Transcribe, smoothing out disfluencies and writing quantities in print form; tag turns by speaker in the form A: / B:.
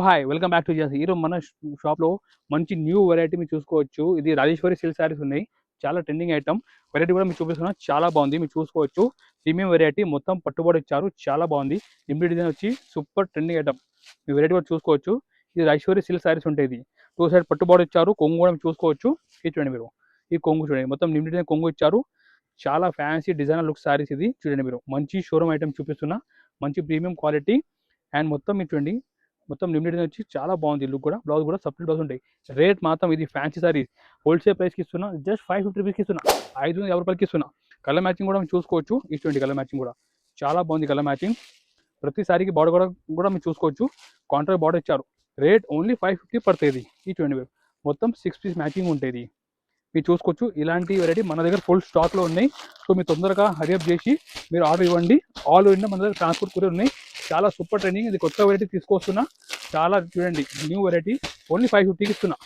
A: Hi welcome back to just. ఈరోజు మన షాప్లో మంచి న్యూ వెరైటీ మీరు చూసుకోవచ్చు. ఇది రాజేశ్వరి సిల్క్ శారీస్ ఉన్నాయి. చాలా ట్రెండింగ్ ఐటమ్. వెరైటీ కూడా మీకు చూపిస్తున్నా, చాలా బాగుంది. మీరు చూసుకోవచ్చు, ప్రీమియం వెరైటీ, మొత్తం పట్టుబడి ఇచ్చారు, చాలా బాగుంది. లిమిటెడ్ డిజైన్ వచ్చి సూపర్ ట్రెండింగ్ ఐటమ్. మీ వెరైటీ కూడా చూసుకోవచ్చు. ఇది రాజేశ్వరి సిల్క్ శారీస్ ఉంటాయి. ఇది 2 సైడ్ పట్టుబడి ఇచ్చారు. కొంగు కూడా మీరు చూసుకోవచ్చు. ఇది చూడండి మీరు, ఈ కొంగు చూడండి, మొత్తం లిమిటెడ్ డిజైన్ కొంగు ఇచ్చారు. చాలా ఫ్యాన్సీ డిజైనర్ లుక్ శారీస్. ఇది చూడండి మీరు, మంచి షోరూమ్ ఐటమ్ చూపిస్తున్నా, మంచి ప్రీమియం క్వాలిటీ. అండ్ మొత్తం మీరు చూడండి, మొత్తం లిమిటెడ్ వచ్చి చాలా బాగుంది. లుక్ కూడా, బ్లౌజ్ కూడా సపరేట్ బ్లౌజ్ ఉంటాయి. రేట్ మాత్రం ఇది ఫ్యాన్సీ సారీస్ హోల్సేల్ ప్రైస్కి ఇస్తున్నా, జస్ట్ 550 రూపీస్కి ఇస్తున్నా, 550 రూపాయలకి ఇస్తున్నా. కలర్ మ్యాచింగ్ కూడా మీరు చూసుకోవచ్చు. ఇటువంటి కలర్ మ్యాచింగ్ కూడా చాలా బాగుంది. కలర్ మ్యాచింగ్ ప్రతి సారీకి బార్డర్ కూడా మీరు చూసుకోవచ్చు. కాంట్రాక్ట్ బార్డర్ ఇచ్చారు. రేట్ ఓన్లీ 550 పడుతుంది. ఈ చూడండి మీరు, మొత్తం 6 పీస్ మ్యాచింగ్ ఉంటుంది. మీరు చూసుకోవచ్చు. ఇలాంటి వెరైటీ మన దగ్గర ఫుల్ స్టాక్లో ఉన్నాయి. సో మీరు తొందరగా హరియప్ చేసి మీరు ఆర్డర్ ఇవ్వండి. ఆల్ ఇండియా మన దగ్గర ట్రాన్స్పోర్ట్ కూడా ఉన్నాయి. చాలా సూపర్ ట్రెండింగ్. ఇది కొత్త వెరైటీ తీసుకొస్తున్నా. చాలా చూడండి, న్యూ వెరైటీ ఓన్లీ 550కి ఇస్తున్నా.